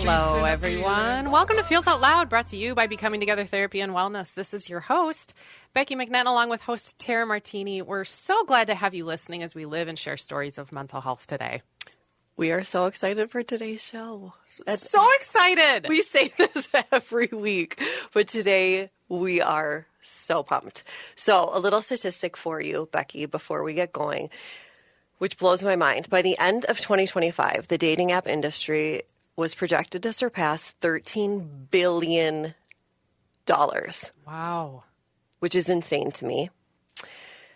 Hello, everyone. Welcome to Feels Out Loud, brought to you by Becoming Together Therapy and Wellness. This is your host, Becky McNattin, along with host Tara Martini. We're so glad to have you listening as we live and share stories of mental health today. We are so excited for today's show. So excited! We say this every week, but today we are so pumped. So a little statistic for you, Becky, before we get going, which blows my mind. By the end of 2025, the dating app industry was projected to surpass $13 billion. Wow. Which is insane to me.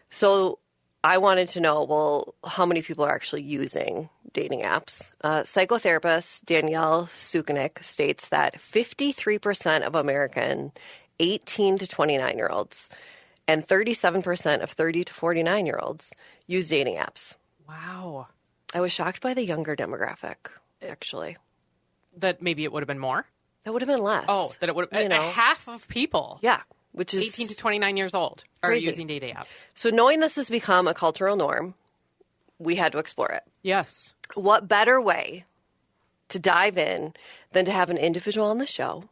So I wanted to know, well, how many people are actually using dating apps? Psychotherapist Danielle Sukanik states that 53% of American 18 to 29-year-olds and 37% of 30 to 49-year-olds use dating apps. Wow. I was shocked by the younger demographic, actually. That maybe it would have been more? That would have been less. Oh, that it would have been half of people. Yeah. Which is 18 to 29 years old are crazy. Using dating apps. So knowing this has become a cultural norm, we had to explore it. Yes. What better way to dive in than to have an individual on the show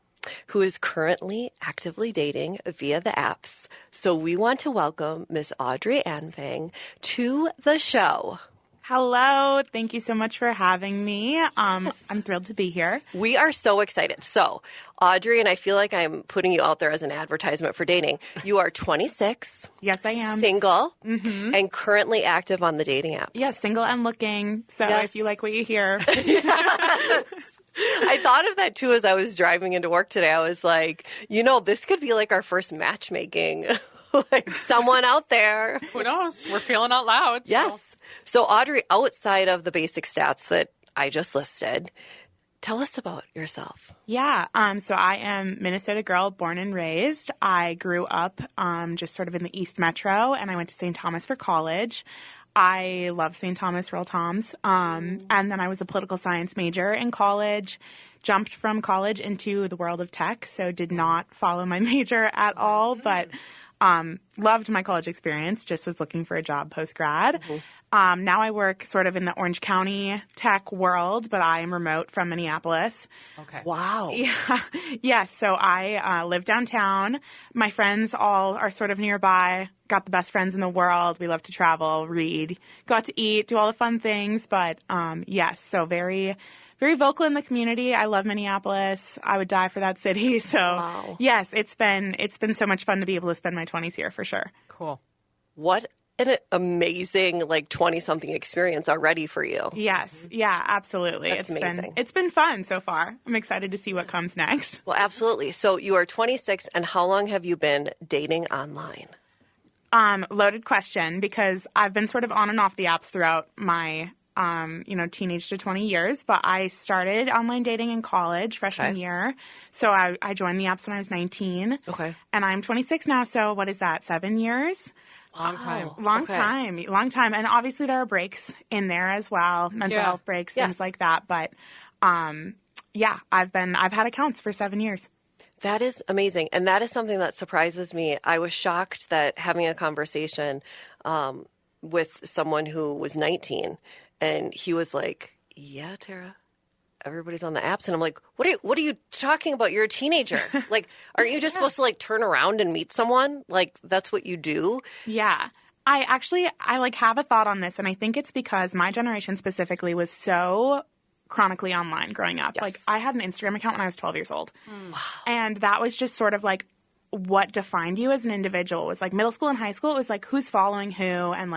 who is currently actively dating via the apps. So we want to welcome Miss Audrey Anve to the show. Hello. Thank you so much for having me. I'm thrilled to be here. We are so excited. So, Audrey, and I feel like I'm putting you out there as an advertisement for dating. You are 26. Yes, I am. Single, and currently active on the dating apps. Yes, single and looking. So if you like what you hear. I thought of that, too, as I was driving into work today. I was like, this could be like our first matchmaking. Like someone out there. Who knows? We're feeling out loud. Yes. So, Audrey, outside of the basic stats that I just listed, tell us about yourself. Yeah. So I am Minnesota girl, born and raised. I grew up just sort of in the East Metro, and I went to St. Thomas for college. I love St. Thomas, Roll Toms. And then I was a political science major in college, jumped from college into the world of tech, so did not follow my major at all, but loved my college experience, just was looking for a job post-grad. Now I work sort of in the Orange County tech world, but I am remote from Minneapolis. Okay. Wow. Yeah. Yes. So I live downtown. My friends all are sort of nearby. Got the best friends in the world. We love to travel, read, go out to eat, do all the fun things. But yes, so very, very vocal in the community. I love Minneapolis. I would die for that city. So wow. Yes, it's been so much fun to be able to spend my 20s here for sure. Cool. What an amazing 20-something experience already for you. Yes. Yeah, absolutely. That's amazing. It's been fun so far. I'm excited to see what comes next. Well, absolutely. So you are 26, and how long have you been dating online? Loaded question, because I've been sort of on and off the apps throughout my teenage to 20 years, but I started online dating in college, freshman year. So I joined the apps when I was 19. Okay. And I'm 26 now, so what is that, 7 years? Long time. Long time. And obviously there are breaks in there as well, mental health breaks, things like that. But I've had accounts for 7 years. That is amazing. And that is something that surprises me. I was shocked that having a conversation with someone who was 19, and he was like, yeah, Tara, everybody's on the apps. And I'm like, what are you talking about? You're a teenager. Aren't you just supposed to turn around and meet someone? That's what you do. Yeah. I have a thought on this, and I think it's because my generation specifically was so chronically online growing up. Yes. I had an Instagram account when I was 12 years old. Wow. And that was just sort of what defined you as an individual. It was middle school and high school. It was who's following who, and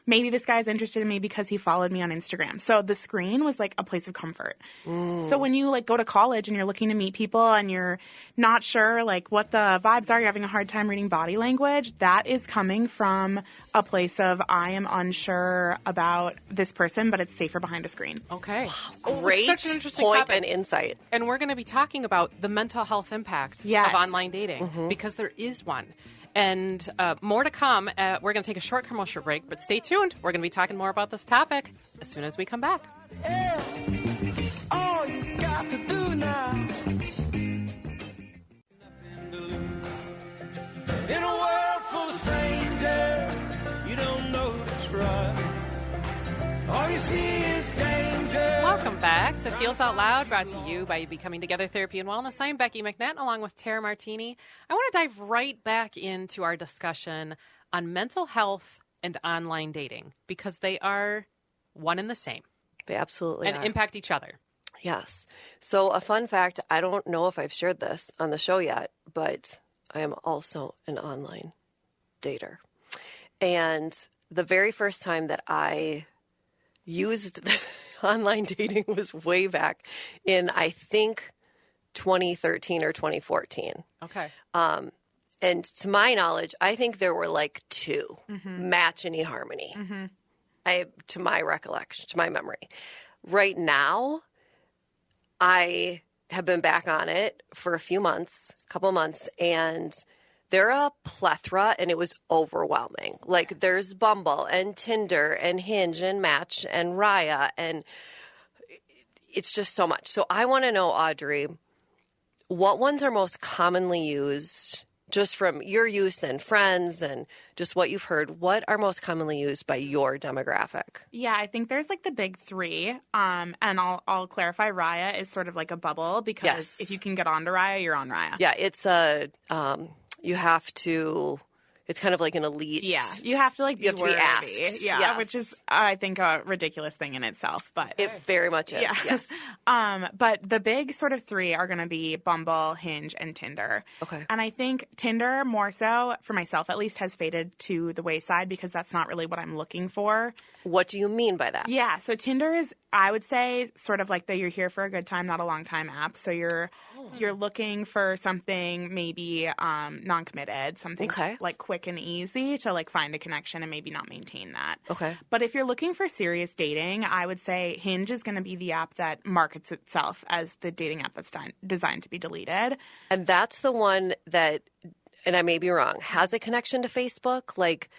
maybe this guy's interested in me because he followed me on Instagram. So the screen was a place of comfort. So when you go to college and you're looking to meet people and you're not sure what the vibes are, you're having a hard time reading body language, that is coming from a place of I am unsure about this person, but it's safer behind a screen. Okay. Wow. Great such an interesting point topic. and insight. And we're going to be talking about the mental health impact of online dating because there is one. And more to come. We're going to take a short commercial break, but stay tuned. We're going to be talking more about this topic as soon as we come back. All you got to do now. Welcome back to Feels Out Loud, brought to you by Becoming Together Therapy and Wellness. I'm Becky McNattin, along with Tara Martini. I want to dive right back into our discussion on mental health and online dating, because they are one and the same. They absolutely and are. impact each other. Yes. So a fun fact, I don't know if I've shared this on the show yet, but I am also an online dater. And the very first time that I used online dating was way back in, I think, 2013 or 2014. Okay. And to my knowledge, I think there were like two, Match and eHarmony. To my recollection, to my memory. Right now, I have been back on it for a couple months, and they're a plethora, and it was overwhelming. Like, there's Bumble and Tinder and Hinge and Match and Raya, and it's just so much. So I want to know, Audrey, what ones are most commonly used, just from your use and friends and just what you've heard? What are most commonly used by your demographic? Yeah, I think there's like the big three. And I'll clarify, Raya is sort of like a bubble, because if you can get onto Raya, you're on Raya. Yeah, it's you have to, it's kind of like an elite. Yeah, you have to like you have to be asked. Yeah, yes. Which is, I think, a ridiculous thing in itself. But it very much is, yes. But the big sort of three are going to be Bumble, Hinge, and Tinder. Okay. And I think Tinder, more so, for myself at least, has faded to the wayside, because that's not really what I'm looking for. What do you mean by that? Yeah, so Tinder is, I would say, sort of like the you're here for a good time, not a long time app. So you're looking for something maybe non-committed, something like quick and easy to like find a connection and maybe not maintain that. Okay. But if you're looking for serious dating, I would say Hinge is going to be the app that markets itself as the dating app that's designed to be deleted. And that's the one that, and I may be wrong, has a connection to Facebook? Like,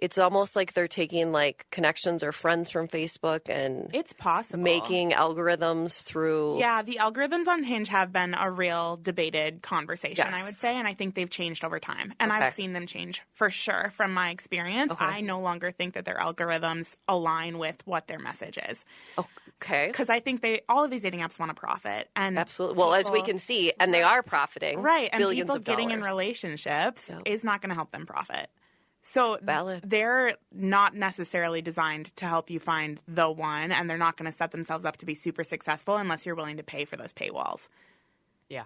it's almost like they're taking like connections or friends from Facebook and it's possible making algorithms through. Yeah, the algorithms on Hinge have been a real debated conversation, Yes. I would say, and I think they've changed over time. And I've seen them change for sure from my experience. I no longer think that their algorithms align with what their message is. Okay. Because I think all of these dating apps want to profit. And absolutely. Well, as we can see, and they are profiting. Right. And billions people of getting in dollars. relationships is not going to help them profit. So Valid. They're not necessarily designed to help you find the one, and they're not going to set themselves up to be super successful unless you're willing to pay for those paywalls. Yeah.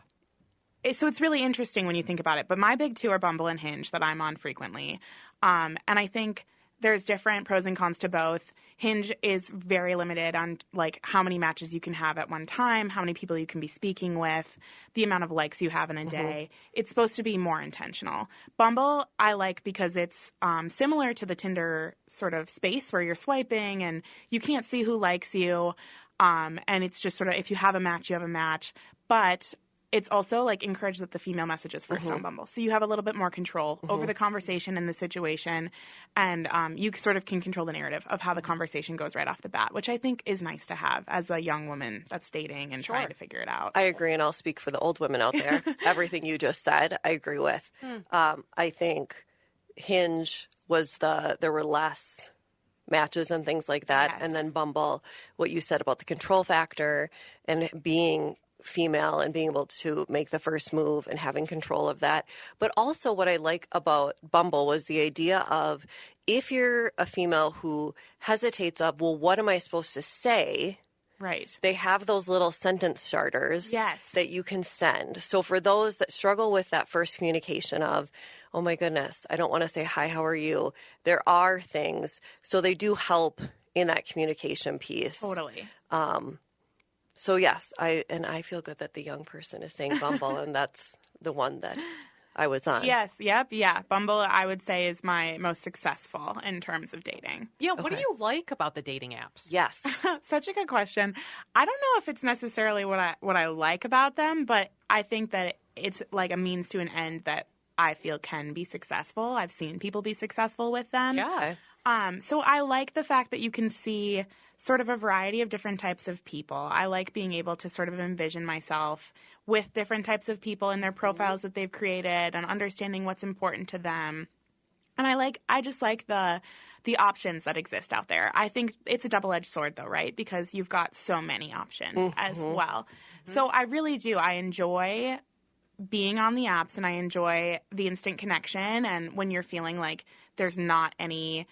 So it's really interesting when you think about it. But my big two are Bumble and Hinge that I'm on frequently. And I think there's different pros and cons to both. Hinge is very limited on like how many matches you can have at one time, how many people you can be speaking with, the amount of likes you have in a day. It's supposed to be more intentional. Bumble I like because it's similar to the Tinder sort of space where you're swiping and you can't see who likes you. And it's just sort of if you have a match, you have a match. But it's also like encouraged that the female messages first on Bumble. So you have a little bit more control over the conversation and the situation. And you sort of can control the narrative of how the conversation goes right off the bat, which I think is nice to have as a young woman that's dating and trying to figure it out. I agree, and I'll speak for the old women out there. Everything you just said, I agree with. I think Hinge was there were less matches and things like that. Yes. And then Bumble, what you said about the control factor and being female and being able to make the first move and having control of that. But also what I like about Bumble was the idea of if you're a female who hesitates of, well, what am I supposed to say? Right. They have those little sentence starters that you can send. So for those that struggle with that first communication of, oh my goodness, I don't want to say, hi, how are you? There are things. So they do help in that communication piece. Totally. So yes, I feel good that the young person is saying Bumble, and that's the one that I was on. Yes, yep, yeah. Bumble, I would say, is my most successful in terms of dating. Yeah, what do you like about the dating apps? Yes. Such a good question. I don't know if it's necessarily what I like about them, but I think that it's like a means to an end that I feel can be successful. I've seen people be successful with them. Yeah. So I like the fact that you can see sort of a variety of different types of people. I like being able to sort of envision myself with different types of people and their profiles that they've created and understanding what's important to them. And I just like the options that exist out there. I think it's a double-edged sword, though, right? Because you've got so many options as well. So I really do. I enjoy being on the apps, and I enjoy the instant connection. And when you're feeling like there's not any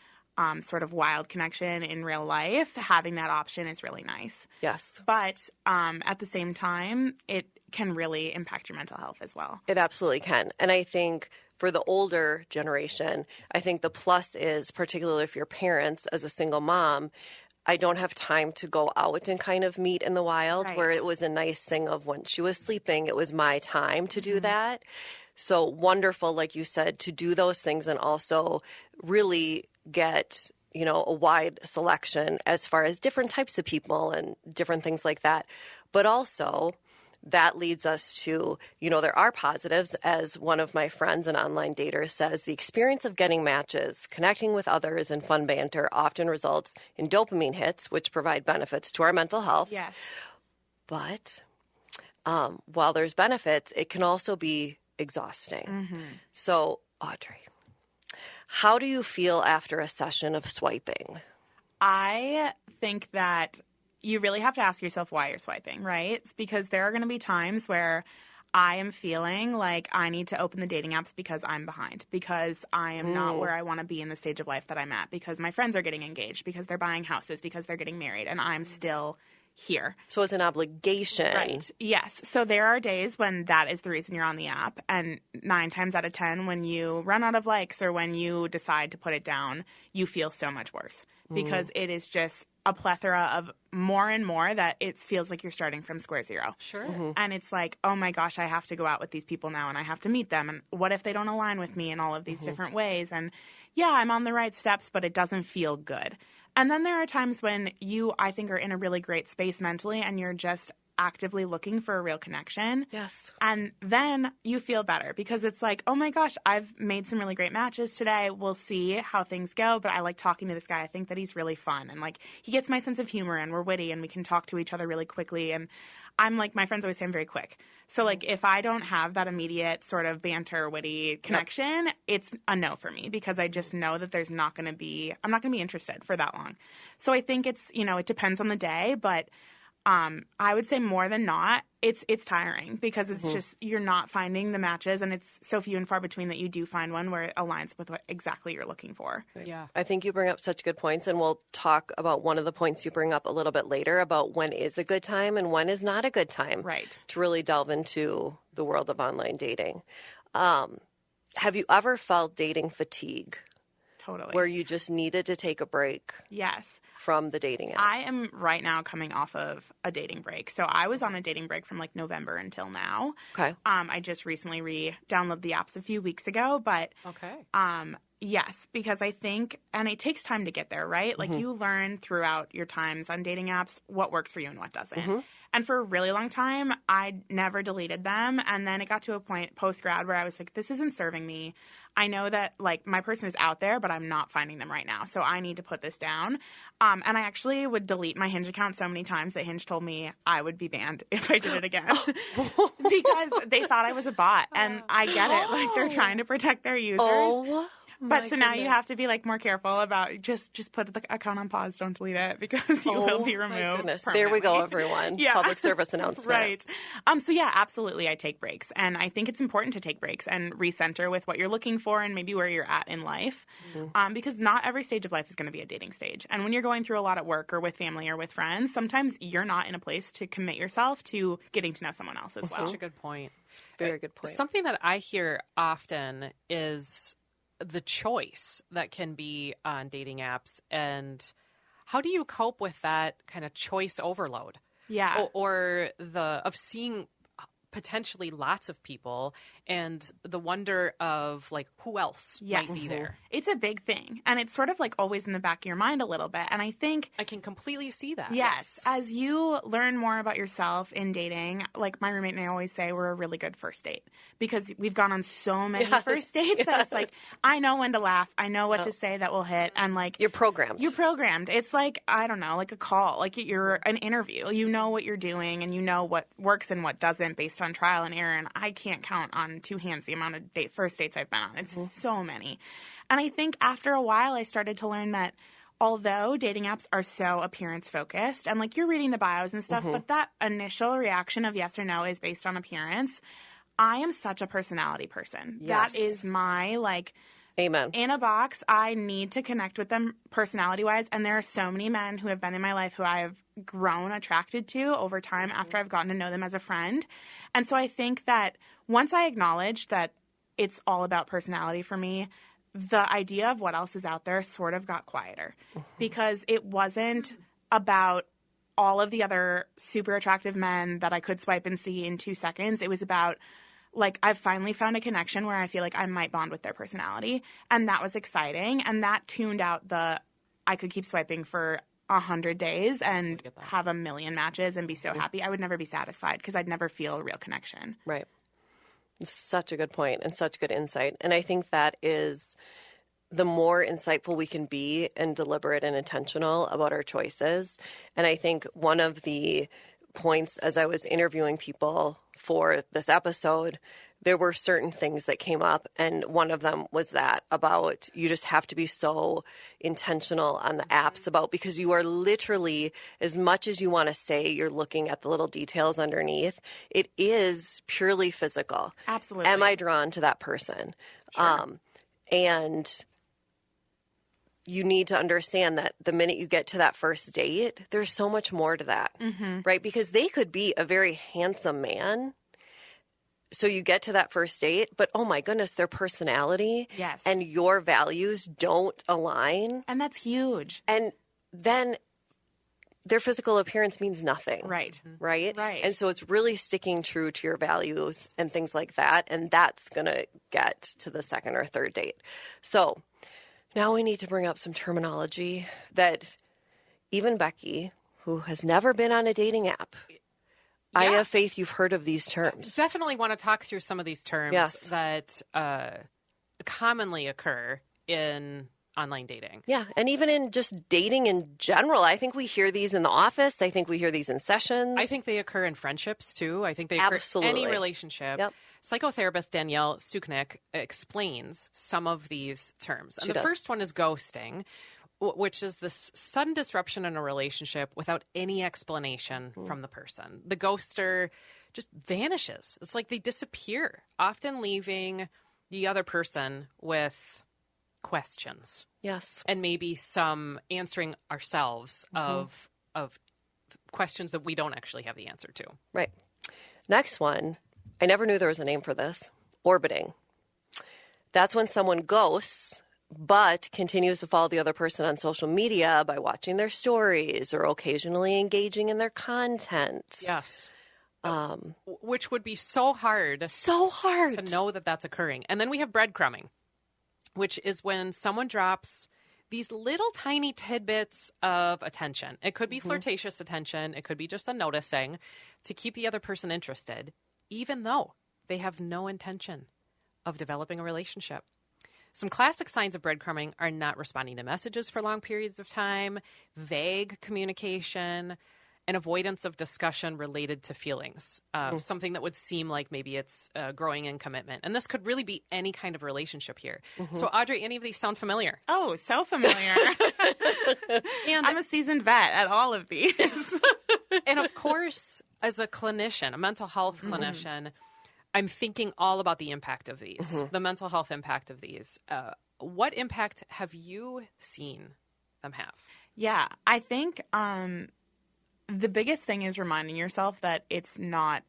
sort of wild connection in real life, having that option is really nice. Yes. But at the same time, it can really impact your mental health as well. It absolutely can. And I think for the older generation, I think the plus is, particularly if you're parents as a single mom, I don't have time to go out and kind of meet in the wild, Right. where it was a nice thing of when she was sleeping, it was my time to do that. So wonderful, like you said, to do those things and also really get, a wide selection as far as different types of people and different things like that. But also that leads us to, there are positives. As one of my friends, an online dater, says, the experience of getting matches, connecting with others, and fun banter often results in dopamine hits, which provide benefits to our mental health. Yes. But while there's benefits, it can also be exhausting. So, Audrey, how do you feel after a session of swiping? I think that you really have to ask yourself why you're swiping, right? It's because there are going to be times where I am feeling like I need to open the dating apps because I'm behind, because I am not where I want to be in the stage of life that I'm at, because my friends are getting engaged, because they're buying houses, because they're getting married, and I'm still here. So it's an obligation. Right. Yes. So there are days when that is the reason you're on the app. And 9 times out of 10, when you run out of likes or when you decide to put it down, you feel so much worse because it is just a plethora of more and more that it feels like you're starting from square zero. Sure. And it's like, oh my gosh, I have to go out with these people now and I have to meet them. And what if they don't align with me in all of these different ways? And yeah, I'm on the right steps, but it doesn't feel good. And then there are times when you, I think, are in a really great space mentally and you're just actively looking for a real connection. Yes. And then you feel better because it's like, oh my gosh, I've made some really great matches today. We'll see how things go. But I like talking to this guy. I think that he's really fun. And like, he gets my sense of humor and we're witty and we can talk to each other really quickly. And I'm like, my friends always say I'm very quick. So like, if I don't have that immediate sort of banter, witty connection, it's a no for me because I just know that I'm not going to be interested for that long. So I think it's, it depends on the day, but I would say more than not, it's tiring because it's just, you're not finding the matches and it's so few and far between that you do find one where it aligns with what exactly you're looking for. Yeah. I think you bring up such good points, and we'll talk about one of the points you bring up a little bit later about when is a good time and when is not a good time. Right. To really delve into the world of online dating. Have you ever felt dating fatigue? Totally. Where you just needed to take a break? Yes. From the dating app? I am right now coming off of a dating break. So I was on a dating break from like November until now. Okay. I just recently re-downloaded the apps a few weeks ago, but Okay. Yes, because I think, and it takes time to get there, right? Like you learn throughout your times on dating apps what works for you and what doesn't. And for a really long time, I never deleted them. And then it got to a point post-grad where I was like, this isn't serving me. I know that like my person is out there, but I'm not finding them right now. So I need to put this down. And I actually would delete my Hinge account so many times that Hinge told me I would be banned if I did it again because they thought I was a bot. And I get it. Like they're trying to protect their users. Oh. But so now you have to be like more careful about just put the account on pause, don't delete it because you will be removed. There we go, everyone. Yeah. Public service announcement. Right. So yeah, absolutely I take breaks. And I think it's important to take breaks and recenter with what you're looking for and maybe where you're at in life. Because not every stage of life is going to be a dating stage. And when you're going through a lot at work or with family or with friends, sometimes you're not in a place to commit yourself to getting to know someone else as well. Such a good point. Very good point. Something that I hear often is the choice that can be on dating apps, and how do you cope with that kind of choice overload? Yeah. Or of seeing potentially lots of people and the wonder of like who else might be there. It's a big thing. And it's sort of like always in the back of your mind a little bit. And I think I can completely see that. Yes. As you learn more about yourself in dating, like my roommate and I always say we're a really good first date because we've gone on so many first dates that it's like, I know when to laugh. I know what to say that will hit. And like, You're programmed. It's like, I don't know, like a call, like you're an interview. You know what you're doing and you know what works and what doesn't based based on trial and error, and I can't count on two hands the amount of first dates I've been on. It's so many. And I think after a while, I started to learn that although dating apps are so appearance-focused, and, like, you're reading the bios and stuff, but that initial reaction of yes or no is based on appearance, I am such a personality person. Yes. That is my, like... Amen. In a box, I need to connect with them personality-wise, and there are so many men who have been in my life who I have grown attracted to over time after I've gotten to know them as a friend. And so I think that once I acknowledge that it's all about personality for me, the idea of what else is out there sort of got quieter because it wasn't about all of the other super attractive men that I could swipe and see in 2 seconds. It was about, like, I've finally found a connection where I feel like I might bond with their personality. And that was exciting. And that tuned out I could keep swiping for 100 days and have a million matches and be so happy. I would never be satisfied because I'd never feel a real connection. Right. Such a good point and such good insight. And I think that is the more insightful we can be and deliberate and intentional about our choices. And I think one of the points as I was interviewing people for this episode, there were certain things that came up. And one of them was that about you just have to be so intentional on the apps about, because you are literally, as much as you want to say you're looking at the little details underneath, it is purely physical. Absolutely. Am I drawn to that person? Sure. And you need to understand that the minute you get to that first date, there's so much more to that, right? Because they could be a very handsome man. So you get to that first date, but oh my goodness, their personality and your values don't align. And that's huge. And then their physical appearance means nothing. Right. Right? Right. And so it's really sticking true to your values and things like that. And that's going to get to the second or third date. So now we need to bring up some terminology that even Becky, who has never been on a dating app, I have faith you've heard of these terms. Definitely want to talk through some of these terms that commonly occur in online dating. Yeah, and even in just dating in general. I think we hear these in the office. I think we hear these in sessions. I think they occur in friendships, too. I think they occur in any relationship. Yep. Psychotherapist Danielle Suknik explains some of these terms. And the first one is ghosting, which is this sudden disruption in a relationship without any explanation from the person. The ghoster just vanishes. It's like they disappear, often leaving the other person with questions. Yes. And maybe some answering ourselves of questions that we don't actually have the answer to. Right. Next one, I never knew there was a name for this, orbiting. That's when someone ghosts but continues to follow the other person on social media by watching their stories or occasionally engaging in their content. Yes. Which would be so hard to know that that's occurring. And then we have breadcrumbing, which is when someone drops these little tiny tidbits of attention. It could be flirtatious attention. It could be just a noticing to keep the other person interested, even though they have no intention of developing a relationship. Some classic signs of breadcrumbing are not responding to messages for long periods of time, vague communication, and avoidance of discussion related to feelings, something that would seem like maybe it's growing in commitment. And this could really be any kind of relationship here. So, Audrey, any of these sound familiar? Oh, so familiar. And I'm a seasoned vet at all of these. And, of course, as a clinician, a mental health clinician, I'm thinking all about the impact of these, the mental health impact of these. What impact have you seen them have? Yeah, I think the biggest thing is reminding yourself that it's not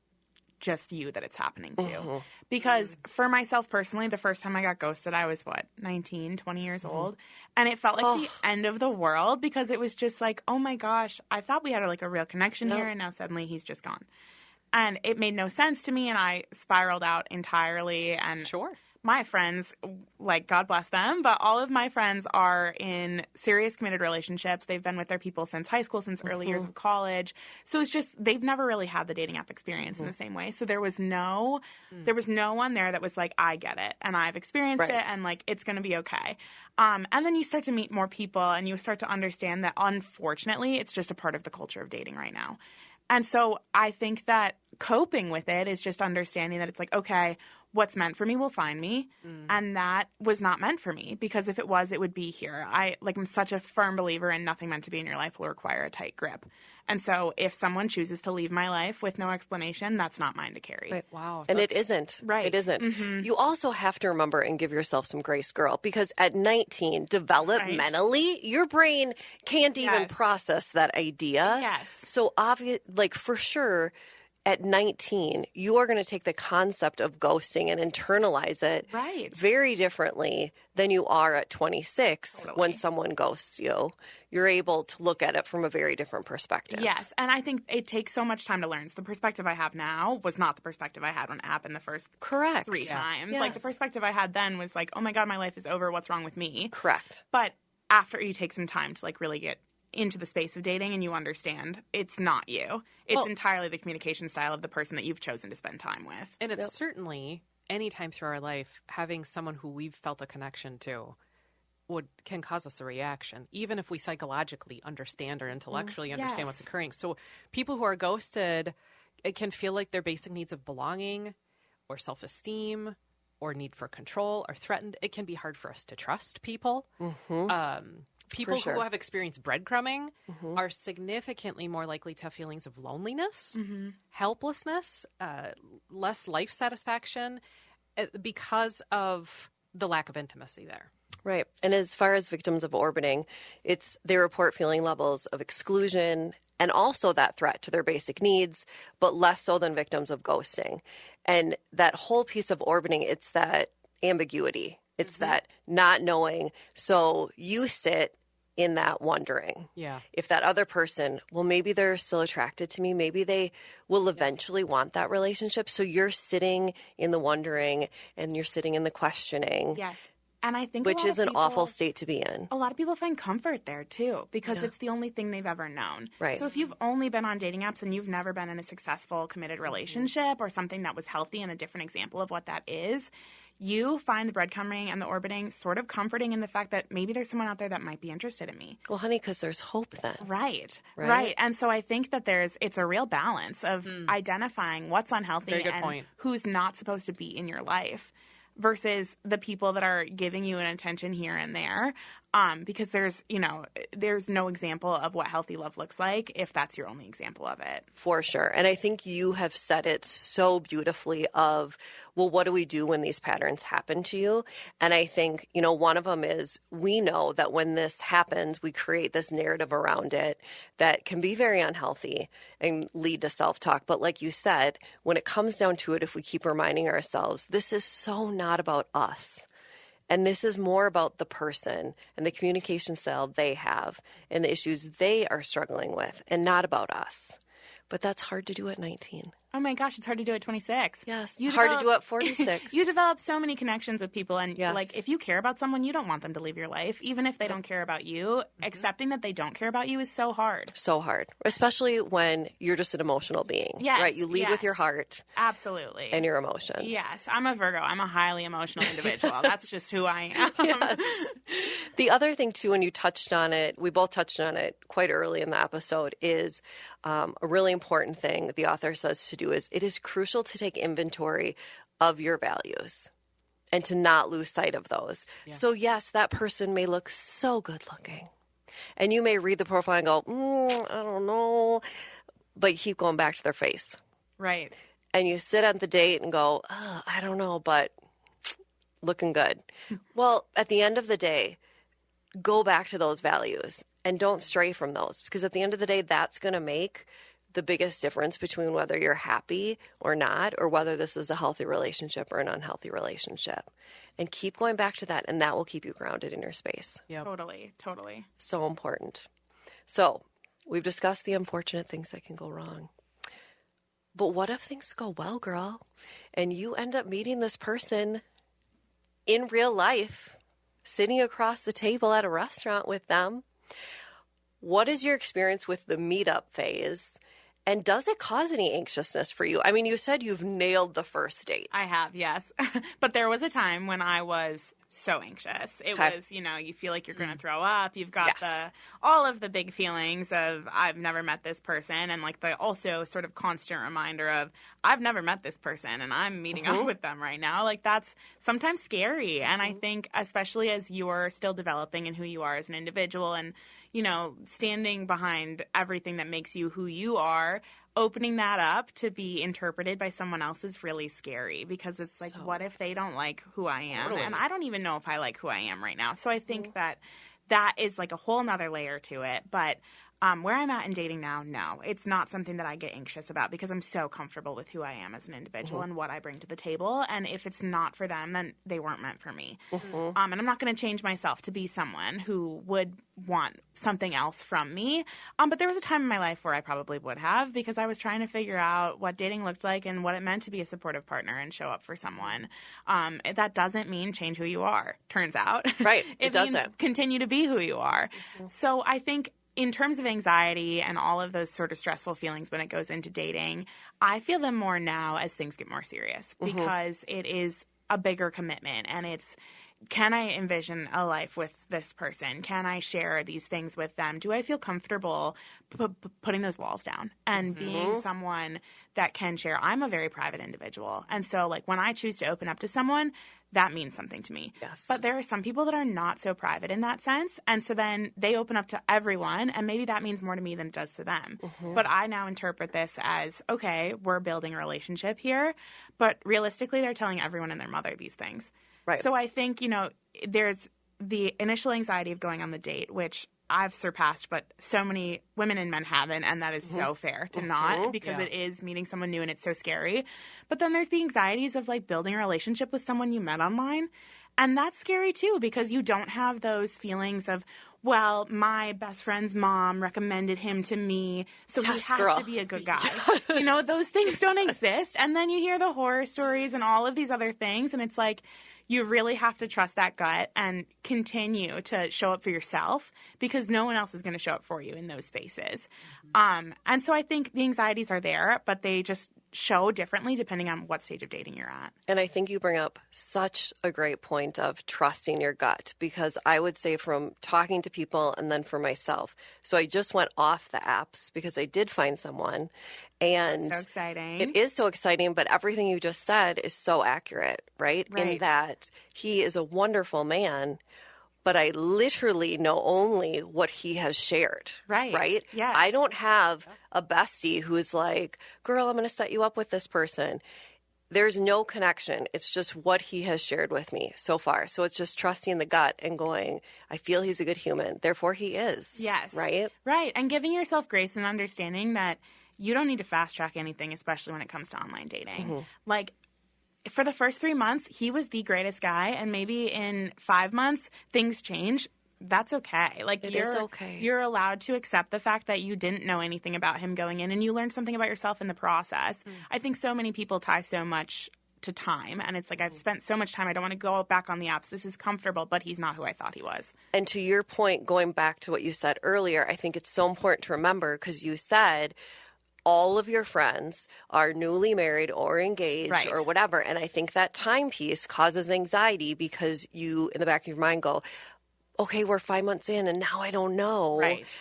just you that it's happening to. Because for myself personally, the first time I got ghosted, I was, 19, 20 years old. And it felt like the end of the world because it was just like, oh my gosh, I thought we had a real connection here, and now suddenly he's just gone. And it made no sense to me, and I spiraled out entirely. And my friends, God bless them, but all of my friends are in serious committed relationships. They've been with their people since high school, since early years of college. So it's just they've never really had the dating app experience in the same way. So there was no one there that was like, I get it, and I've experienced it, and it's going to be okay. And then you start to meet more people, and you start to understand that unfortunately, it's just a part of the culture of dating right now. And so I think that coping with it is just understanding that it's like, okay, what's meant for me will find me. And that was not meant for me, because if it was, it would be here. I'm such a firm believer in nothing meant to be in your life will require a tight grip. And so if someone chooses to leave my life with no explanation, that's not mine to carry. Right. Wow. And it isn't. Right. It isn't. You also have to remember and give yourself some grace, girl, because at 19, developmentally, your brain can't even process that idea. Yes. So for sure, at 19, you are going to take the concept of ghosting and internalize it very differently than you are at 26 when someone ghosts you. You're able to look at it from a very different perspective. Yes, and I think it takes so much time to learn. So the perspective I have now was not the perspective I had when it happened the first 3 times. Yes. Like, the perspective I had then was like, oh my God, my life is over. What's wrong with me? Correct. But after you take some time to really get into the space of dating and you understand it's not you. It's entirely the communication style of the person that you've chosen to spend time with. And it's certainly any time through our life, having someone who we've felt a connection to can cause us a reaction, even if we psychologically understand or intellectually understand what's occurring. So people who are ghosted, it can feel like their basic needs of belonging or self-esteem or need for control are threatened. It can be hard for us to trust people. People who have experienced breadcrumbing are significantly more likely to have feelings of loneliness, helplessness, less life satisfaction because of the lack of intimacy there. Right. And as far as victims of orbiting, they report feeling levels of exclusion and also that threat to their basic needs, but less so than victims of ghosting. And that whole piece of orbiting, it's that ambiguity. It's that not knowing. So you sit in that wondering. Yeah. If that other person, well, maybe they're still attracted to me. Maybe they will eventually want that relationship. So you're sitting in the wondering and you're sitting in the questioning. Yes. And I think which is an awful state to be in. A lot of people find comfort there too, because it's the only thing they've ever known. Right. So if you've only been on dating apps and you've never been in a successful, committed relationship or something that was healthy, and a different example of what that is, you find the breadcrumbing and the orbiting sort of comforting in the fact that maybe there's someone out there that might be interested in me. Well, honey, because there's hope then. Right. And so I think that it's a real balance of identifying what's unhealthy and who's not supposed to be in your life, versus the people that are giving you an attention here and there, because there's no example of what healthy love looks like if that's your only example of it. For sure. And I think you have said it so beautifully of, well, what do we do when these patterns happen to you? And I think, one of them is we know that when this happens, we create this narrative around it that can be very unhealthy and lead to self-talk. But like you said, when it comes down to it, if we keep reminding ourselves, this is so not about us. And this is more about the person and the communication style they have and the issues they are struggling with, and not about us. But that's hard to do at 19. Oh my gosh, it's hard to do at 26. Yes, hard to do at 46. You develop so many connections with people, and if you care about someone, you don't want them to leave your life, even if they don't care about you. Accepting that they don't care about you is so hard. So hard, especially when you're just an emotional being. Yes, right? You lead with your heart. Absolutely. And your emotions. Yes, I'm a Virgo. I'm a highly emotional individual. That's just who I am. Yes. The other thing, too, and you touched on it, we both touched on it quite early in the episode, is a really important thing that the author says to do is it is crucial to take inventory of your values and to not lose sight of those. Yeah. So, yes, that person may look so good looking. And you may read the profile and go, I don't know. But you keep going back to their face. Right. And you sit at the date and go, I don't know, but looking good. Well, at the end of the day, go back to those values and don't stray from those, because at the end of the day, that's going to make the biggest difference between whether you're happy or not, or whether this is a healthy relationship or an unhealthy relationship. And keep going back to that, and that will keep you grounded in your space. Yep. Totally. So important. So we've discussed the unfortunate things that can go wrong. But what if things go well, girl, and you end up meeting this person in real life, sitting across the table at a restaurant with them? What is your experience with the meetup phase? And does it cause any anxiousness for you? I mean, you said you've nailed the first date. I have, yes. But there was a time when I was so anxious. It Okay. was, you feel like you're going to throw up. You've got all of the big feelings of I've never met this person, and like the also sort of constant reminder of I've never met this person and I'm meeting up with them right now. Like that's sometimes scary. And I think especially as you're still developing in who you are as an individual and, standing behind everything that makes you who you are, opening that up to be interpreted by someone else is really scary because it's like, what if they don't like who I am? Totally. And I don't even know if I like who I am right now. So I think that is like a whole nother layer to it. But where I'm at in dating now, no, it's not something that I get anxious about because I'm so comfortable with who I am as an individual and what I bring to the table. And if it's not for them, then they weren't meant for me. And I'm not going to change myself to be someone who would want something else from me. But there was a time in my life where I probably would have because I was trying to figure out what dating looked like and what it meant to be a supportive partner and show up for someone. That doesn't mean change who you are, turns out. Right. It doesn't. means continue to be who you are. So I think in terms of anxiety and all of those sort of stressful feelings when it goes into dating, I feel them more now as things get more serious because it is a bigger commitment and it's, can I envision a life with this person? Can I share these things with them? Do I feel comfortable putting those walls down and being someone that can share? I'm a very private individual. And so like when I choose to open up to someone, that means something to me. Yes. But there are some people that are not so private in that sense. And so then they open up to everyone, and maybe that means more to me than it does to them. But I now interpret this as, okay, we're building a relationship here. But realistically, they're telling everyone and their mother these things. Right. So I think, there's the initial anxiety of going on the date, which I've surpassed, but so many women and men haven't, and that is so fair to not because it is meeting someone new and it's so scary. But then there's the anxieties of like building a relationship with someone you met online, and that's scary too because you don't have those feelings of, well, my best friend's mom recommended him to me, so he has to be a good guy. Those things don't exist. And then you hear the horror stories and all of these other things, and it's like, you really have to trust that gut and continue to show up for yourself because no one else is going to show up for you in those spaces. And so I think the anxieties are there, but they just show differently depending on what stage of dating you're at. And I think you bring up such a great point of trusting your gut because I would say from talking to people and then for myself. So I just went off the apps because I did find someone. And so exciting. It is so exciting, but everything you just said is so accurate, right? In that he is a wonderful man, but I literally know only what he has shared. Right? Yes. I don't have a bestie who's like, girl, I'm going to set you up with this person. There's no connection. It's just what he has shared with me so far. So it's just trusting the gut and going, I feel he's a good human. Therefore, he is. Yes. Right? Right. And giving yourself grace and understanding that you don't need to fast track anything, especially when it comes to online dating. Like, for the first 3 months, he was the greatest guy, and maybe in 5 months, things change. That's okay. Like, it is okay. You're allowed to accept the fact that you didn't know anything about him going in, and you learned something about yourself in the process. I think so many people tie so much to time, and it's like, I've spent so much time, I don't want to go back on the apps. This is comfortable, but he's not who I thought he was. And to your point, going back to what you said earlier, I think it's so important to remember because you said all of your friends are newly married or engaged or whatever. And I think that time piece causes anxiety because you, in the back of your mind, go, okay, we're 5 months in and now I don't know. Right.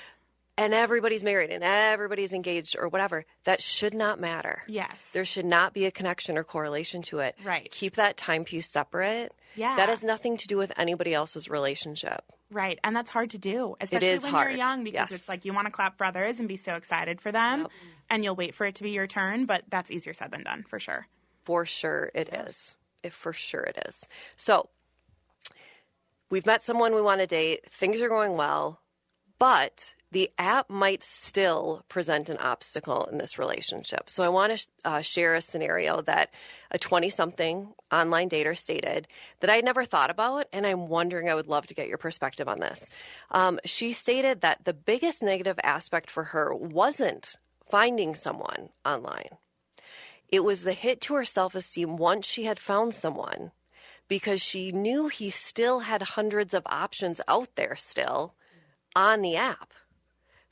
And everybody's married and everybody's engaged or whatever. That should not matter. Yes. There should not be a connection or correlation to it. Right. Keep that time piece separate. Yeah. That has nothing to do with anybody else's relationship. Right. And that's hard to do, especially when hard. You're young because it's like you want to clap for others and be so excited for them and you'll wait for it to be your turn, but that's easier said than done for sure. For sure it is. For sure it is. So we've met someone we want to date. Things are going well, but the app might still present an obstacle in this relationship. So I want to share a scenario that a 20-something online dater stated that I never thought about, and I'm wondering, I would love to get your perspective on this. She stated that the biggest negative aspect for her wasn't finding someone online. It was the hit to her self-esteem once she had found someone because she knew he still had hundreds of options out there still on the app.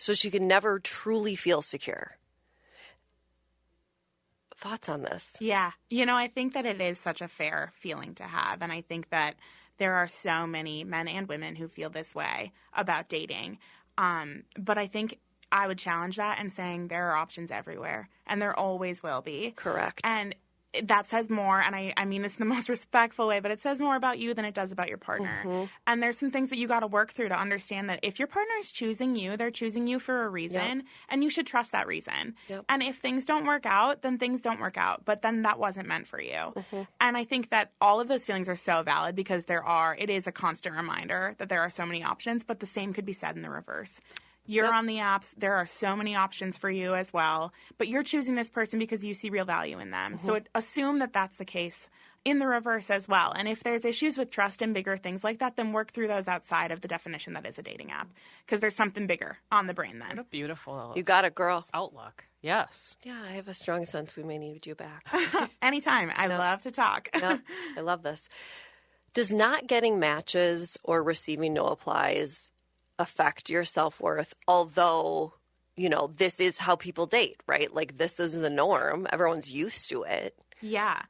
So she could never truly feel secure. Thoughts on this? Yeah. I think that it is such a fair feeling to have. And I think that there are so many men and women who feel this way about dating. But I think I would challenge that and saying there are options everywhere, and there always will be. Correct. And that says more, and I mean this in the most respectful way, but it says more about you than it does about your partner. And there's some things that you got to work through to understand that if your partner is choosing you, they're choosing you for a reason, and you should trust that reason. And if things don't work out, then things don't work out, but then that wasn't meant for you. And I think that all of those feelings are so valid because it is a constant reminder that there are so many options, but the same could be said in the reverse. You're on the apps. There are so many options for you as well. But you're choosing this person because you see real value in them. So assume that that's the case in the reverse as well. And if there's issues with trust and bigger things like that, then work through those outside of the definition that is a dating app. Because there's something bigger on the brain then. What a beautiful You got it, girl. outlook. Yes. Yeah, I have a strong sense we may need you back. Anytime. I love to talk. I love this. Does not getting matches or receiving no applies affect your self-worth, although, this is how people date, right? Like, this is the norm. Everyone's used to it. Yeah.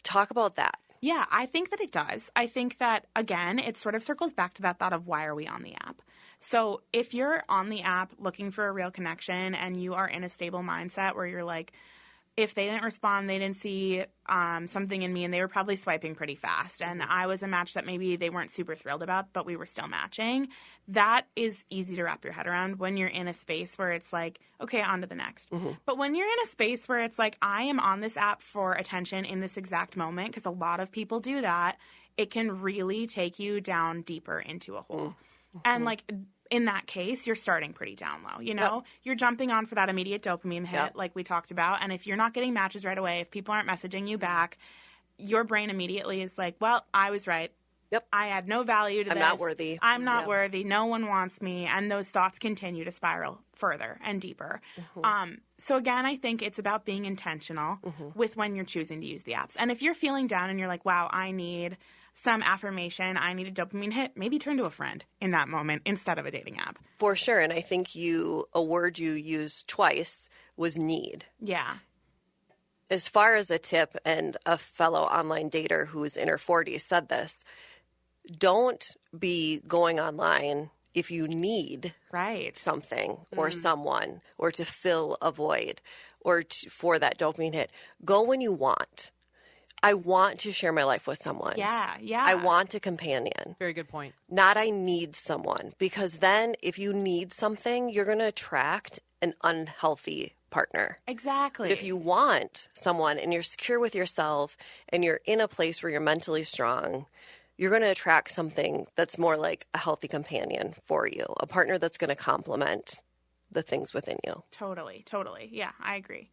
Talk about that. Yeah, I think that it does. I think that, again, it sort of circles back to that thought of why are we on the app? So if you're on the app looking for a real connection and you are in a stable mindset where you're like, if they didn't respond, they didn't see something in me, and they were probably swiping pretty fast, and I was a match that maybe they weren't super thrilled about, but we were still matching, that is easy to wrap your head around when you're in a space where it's like, okay, on to the next. But when you're in a space where it's like, I am on this app for attention in this exact moment, because a lot of people do that, it can really take you down deeper into a hole. And like, in that case, you're starting pretty down low, You're jumping on for that immediate dopamine hit like we talked about. And if you're not getting matches right away, if people aren't messaging you back, your brain immediately is like, well, I was right. I add no value to this. I'm not worthy. I'm not worthy. No one wants me. And those thoughts continue to spiral further and deeper. So again, I think it's about being intentional with when you're choosing to use the apps. And if you're feeling down and you're like, wow, I need some affirmation, I need a dopamine hit, maybe turn to a friend in that moment instead of a dating app. For sure. And I think a word you used twice was need. Yeah. As far as a tip, and a fellow online dater who is in her 40s said this, don't be going online if you need something or someone, or to fill a void, or for that dopamine hit. Go when you want. I want to share my life with someone. Yeah. I want a companion. Very good point. Not I need someone. Because then if you need something, you're going to attract an unhealthy partner. Exactly. But if you want someone and you're secure with yourself and you're in a place where you're mentally strong, you're going to attract something that's more like a healthy companion for you, a partner that's going to complement the things within you. Totally. Yeah, I agree.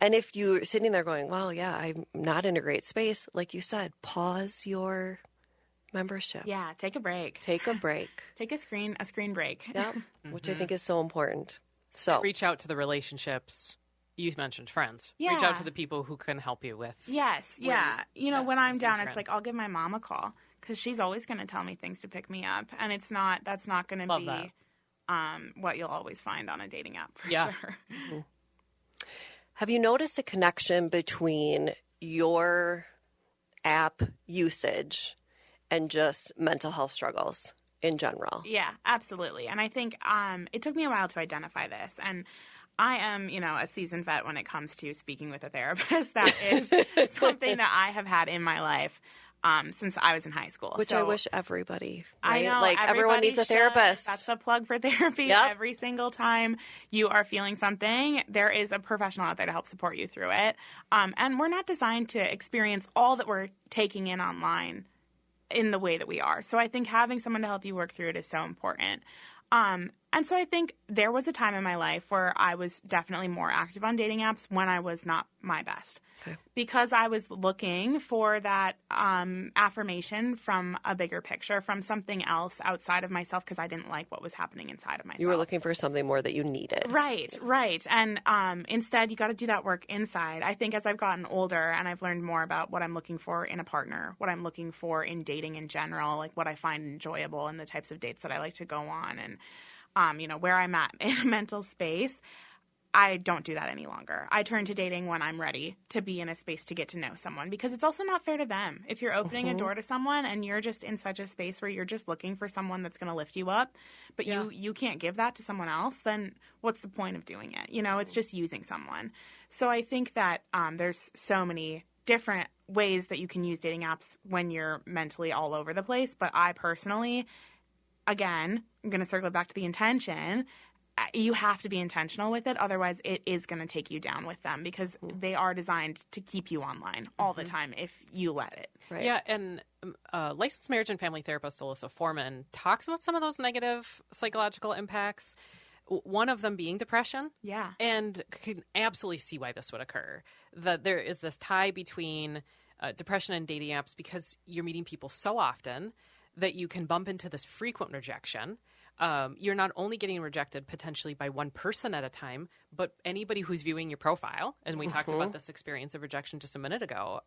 And if you're sitting there going, well, yeah, I'm not in a great space, like you said, pause your membership. Yeah, take a break. Take a break. Take a screen break. Yep, which I think is so important. So reach out to the relationships. You mentioned friends. Yeah. Reach out to the people who can help you with. Yes, yeah. When I'm down, it's like I'll give my mom a call because she's always going to tell me things to pick me up, and that's not going to be what you'll always find on a dating app for sure. Have you noticed a connection between your app usage and just mental health struggles in general? Yeah, absolutely. And I think it took me a while to identify this. And I am, a seasoned vet when it comes to speaking with a therapist. That is something that I have had in my life since I was in high school. Which I wish everybody, right? I know. Like, everyone needs a therapist. That's the plug for therapy. Yep. Every single time you are feeling something, there is a professional out there to help support you through it. And we're not designed to experience all that we're taking in online in the way that we are. So I think having someone to help you work through it is so important. And so I think there was a time in my life where I was definitely more active on dating apps when I was not my best. Okay. Because I was looking for that affirmation from a bigger picture, from something else outside of myself, because I didn't like what was happening inside of myself. You were looking for something more that you needed. Right. And instead, you got to do that work inside. I think as I've gotten older and I've learned more about what I'm looking for in a partner, what I'm looking for in dating in general, like what I find enjoyable and the types of dates that I like to go on, and where I'm at in a mental space, I don't do that any longer. I turn to dating when I'm ready to be in a space to get to know someone, because it's also not fair to them. If you're opening a door to someone and you're just in such a space where you're just looking for someone that's going to lift you up, but you can't give that to someone else, then what's the point of doing it? You know, it's just using someone. So I think that there's so many different ways that you can use dating apps when you're mentally all over the place. But I personally, again, I'm going to circle back to the intention. You have to be intentional with it. Otherwise, it is going to take you down with them, because they are designed to keep you online all the time if you let it. Right. Yeah, and licensed marriage and family therapist Alyssa Foreman talks about some of those negative psychological impacts, one of them being depression. Yeah. And can absolutely see why this would occur. That there is this tie between depression and dating apps, because you're meeting people so often that you can bump into this frequent rejection. You're not only getting rejected potentially by one person at a time, but anybody who's viewing your profile. And we talked about this experience of rejection just a minute ago,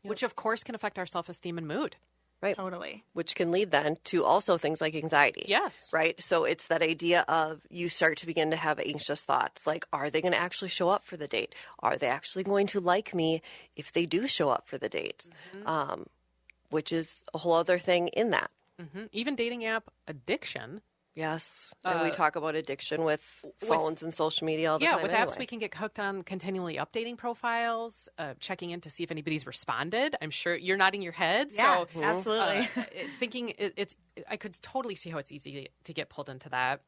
which of course can affect our self-esteem and mood. Right. Totally. Which can lead then to also things like anxiety. Yes. Right. So it's that idea of you start to begin to have anxious thoughts like, are they going to actually show up for the date? Are they actually going to like me if they do show up for the date? Which is a whole other thing in that. Even dating app addiction. Yes. And we talk about addiction with phones and social media all the time. Yeah, with apps we can get hooked on continually updating profiles, checking in to see if anybody's responded. I'm sure you're nodding your head. Yeah, so, absolutely. Thinking I could totally see how it's easy to get pulled into that.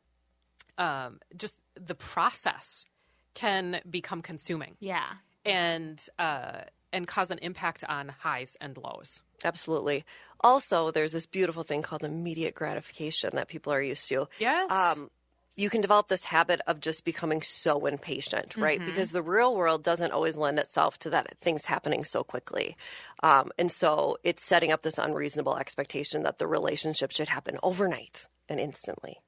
Just the process can become consuming. Yeah. And cause an impact on highs and lows. Absolutely. Also, there's this beautiful thing called immediate gratification that people are used to. Yes. You can develop this habit of just becoming so impatient, right? Because the real world doesn't always lend itself to that things happening so quickly. And so it's setting up this unreasonable expectation that the relationship should happen overnight and instantly.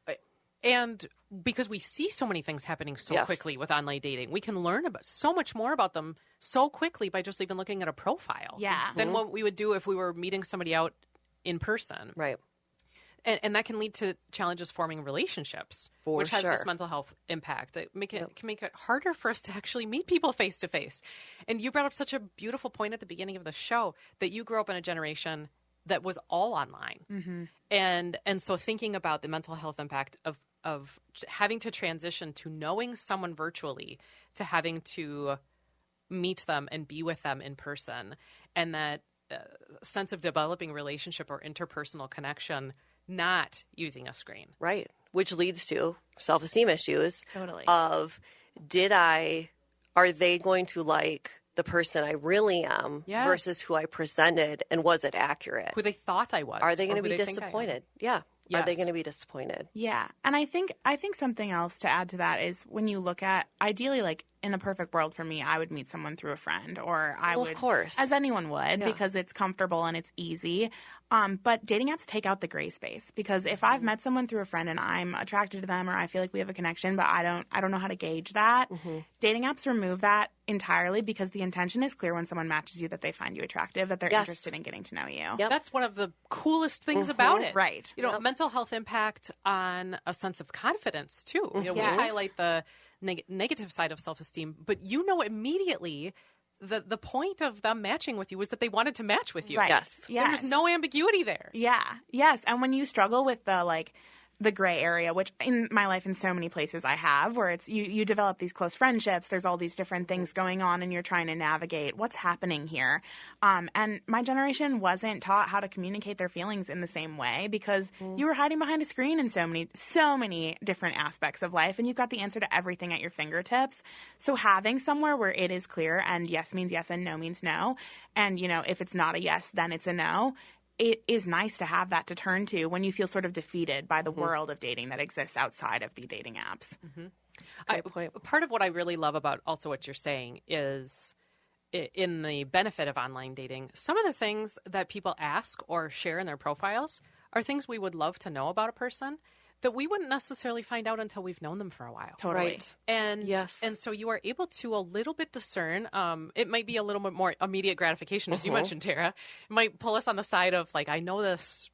And because we see so many things happening so quickly with online dating, we can learn about so much more about them so quickly by just even looking at a profile. Yeah. Than what we would do if we were meeting somebody out in person. Right. And that can lead to challenges forming relationships, which has this mental health impact. It can make it harder for us to actually meet people face to face. And you brought up such a beautiful point at the beginning of the show that you grew up in a generation that was all online. And so thinking about the mental health impact of having to transition to knowing someone virtually to having to meet them and be with them in person, and that sense of developing relationship or interpersonal connection, not using a screen. Right. Which leads to self-esteem issues. Totally. Of are they going to like the person I really am versus who I presented, and was it accurate? Who they thought I was. Are they going to be disappointed? Yeah. Yes. Are they going to be disappointed? Yeah. And I think something else to add to that is when you look at, ideally, like in a perfect world for me, I would meet someone through a friend, or I would, of course, as anyone would, because it's comfortable and it's easy. But dating apps take out the gray space, because if I've met someone through a friend and I'm attracted to them, or I feel like we have a connection, but I don't know how to gauge that, dating apps remove that entirely, because the intention is clear when someone matches you that they find you attractive, that they're interested in getting to know you. Yep. That's one of the coolest things about it. Right. You know, mental health impact on a sense of confidence too. You know, we highlight the negative side of self-esteem, but you know immediately the point of them matching with you was that they wanted to match with you. Right. Yes. There's no ambiguity there. Yeah. Yes. And when you struggle with the gray area, which in my life in so many places I have, where it's you develop these close friendships, there's all these different things going on, and you're trying to navigate what's happening here. And my generation wasn't taught how to communicate their feelings in the same way, because you were hiding behind a screen in so many different aspects of life, and you've got the answer to everything at your fingertips. So having somewhere where it is clear, and yes means yes and no means no, and you know, if it's not a yes, then it's a no. It is nice to have that to turn to when you feel sort of defeated by the world of dating that exists outside of the dating apps. Great point. Part of what I really love about also what you're saying is, in the benefit of online dating, some of the things that people ask or share in their profiles are things we would love to know about a person that we wouldn't necessarily find out until we've known them for a while. Totally. Right. And so you are able to a little bit discern. It might be a little bit more immediate gratification, as you mentioned, Tara. It might pull us on the side of, like, I know this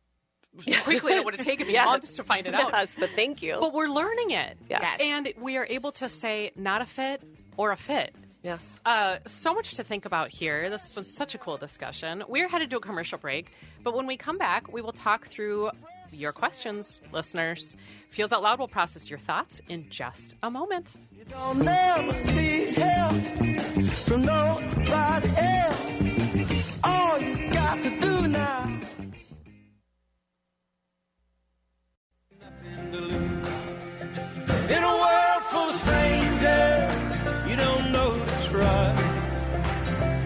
quickly it would have taken me months to find it out. Yes, but thank you. But we're learning it. Yes. And we are able to say not a fit or a fit. Yes. So much to think about here. This was such a cool discussion. We're headed to a commercial break, but when we come back, we will talk through your questions, listeners. Feels Out Loud will process your thoughts in just a moment. You don't never need help from nobody else. All you got to do now. Nothing to lose. In a world full of strangers, you don't know who to trust.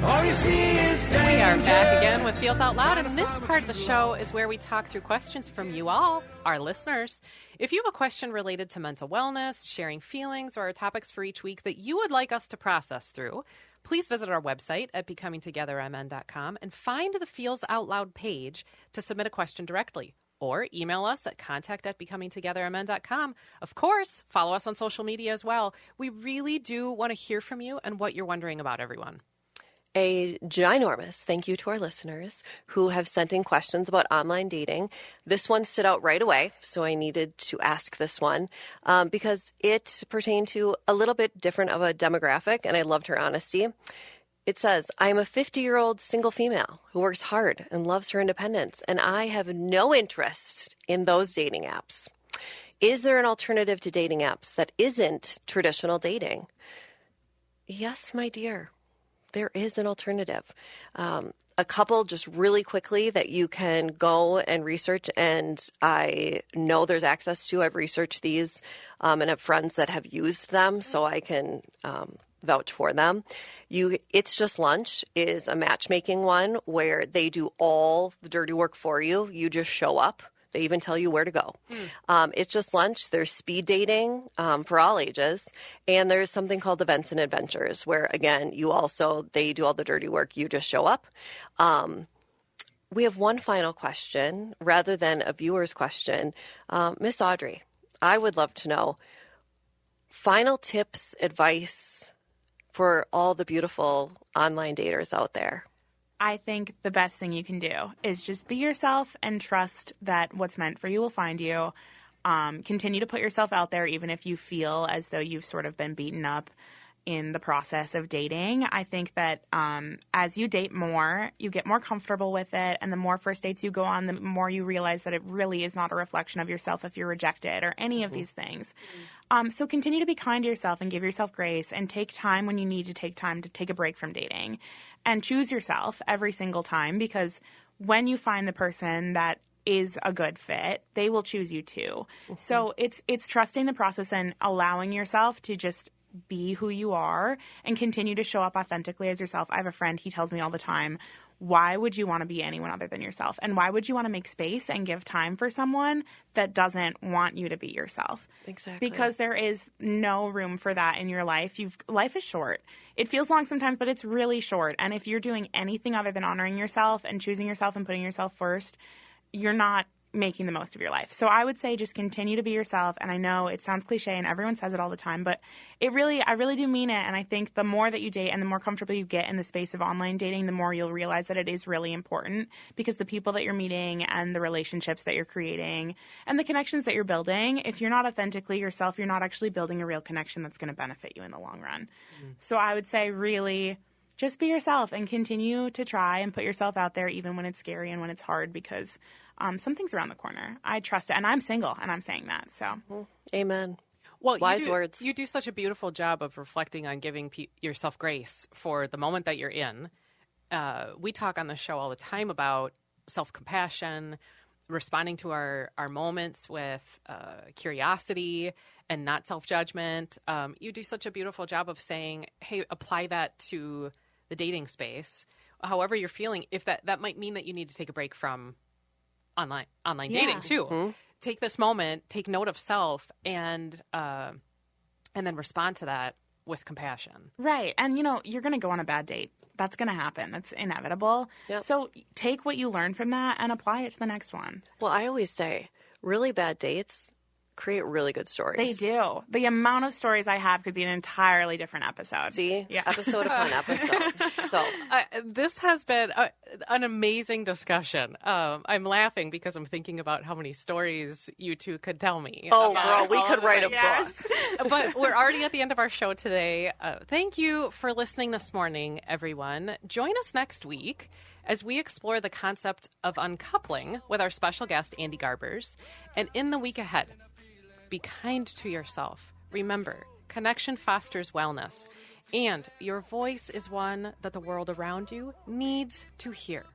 All you see is danger. We are back again with Feels Out Loud, and this part of the show is where we talk through questions from you all, our listeners. If you have a question related to mental wellness, sharing feelings, or topics for each week that you would like us to process through, please visit our website at becomingtogethermn.com and find the Feels Out Loud page to submit a question directly. Or email us at contact@becomingtogethermn.com. Of course, follow us on social media as well. We really do want to hear from you and what you're wondering about, everyone. A ginormous thank you to our listeners who have sent in questions about online dating. This one stood out right away, so I needed to ask this one because it pertained to a little bit different of a demographic, and I loved her honesty. It says, I am a 50-year-old single female who works hard and loves her independence, and I have no interest in those dating apps. Is there an alternative to dating apps that isn't traditional dating? Yes, my dear. There is an alternative. A couple just really quickly that you can go and research, and I know there's access to. I've researched these and have friends that have used them, so I can vouch for them. It's Just Lunch is a matchmaking one where they do all the dirty work for you. You just show up. They even tell you where to go. It's Just Lunch. There's speed dating for all ages. And there's something called Events and Adventures where, again, they do all the dirty work. You just show up. We have one final question rather than a viewer's question. Miss Audrey, I would love to know final tips, advice for all the beautiful online daters out there. I think the best thing you can do is just be yourself and trust that what's meant for you will find you. Continue to put yourself out there even if you feel as though you've sort of been beaten up in the process of dating. I think that as you date more, you get more comfortable with it, and the more first dates you go on, the more you realize that it really is not a reflection of yourself if you're rejected or any of these things. So continue to be kind to yourself and give yourself grace and take time when you need to take time to take a break from dating. And choose yourself every single time, because when you find the person that is a good fit, they will choose you too. So it's trusting the process and allowing yourself to just be who you are and continue to show up authentically as yourself. I have a friend, he tells me all the time, why would you want to be anyone other than yourself? And why would you want to make space and give time for someone that doesn't want you to be yourself? Exactly. Because there is no room for that in your life. Life is short. It feels long sometimes, but it's really short. And if you're doing anything other than honoring yourself and choosing yourself and putting yourself first, you're not making the most of your life. So I would say just continue to be yourself. And I know it sounds cliche and everyone says it all the time, but I really do mean it. And I think the more that you date and the more comfortable you get in the space of online dating, the more you'll realize that it is really important, because the people that you're meeting and the relationships that you're creating and the connections that you're building, if you're not authentically yourself, you're not actually building a real connection that's going to benefit you in the long run. So I would say really just be yourself and continue to try and put yourself out there even when it's scary and when it's hard, because something's around the corner. I trust it. And I'm single, and I'm saying that. So, Amen. Well, wise words. You do such a beautiful job of reflecting on giving yourself grace for the moment that you're in. We talk on the show all the time about self-compassion, responding to our moments with curiosity and not self-judgment. You do such a beautiful job of saying, hey, apply that to the dating space. However you're feeling, if that might mean that you need to take a break from online dating too. Take this moment, take note of self, and then respond to that with compassion. Right. And, you're going to go on a bad date. That's going to happen. That's inevitable. Yep. So take what you learn from that and apply it to the next one. Well, I always say really bad dates create really good stories. They do. The amount of stories I have could be an entirely different episode. See? Yeah. Episode upon episode. So this has been an amazing discussion. I'm laughing because I'm thinking about how many stories you two could tell me. Oh, girl, we could write a book. But we're already at the end of our show today. Thank you for listening this morning, everyone. Join us next week as we explore the concept of uncoupling with our special guest, Andy Garbers. And in the week ahead, be kind to yourself. Remember, connection fosters wellness, and your voice is one that the world around you needs to hear.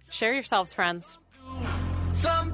Share yourselves, friends. Some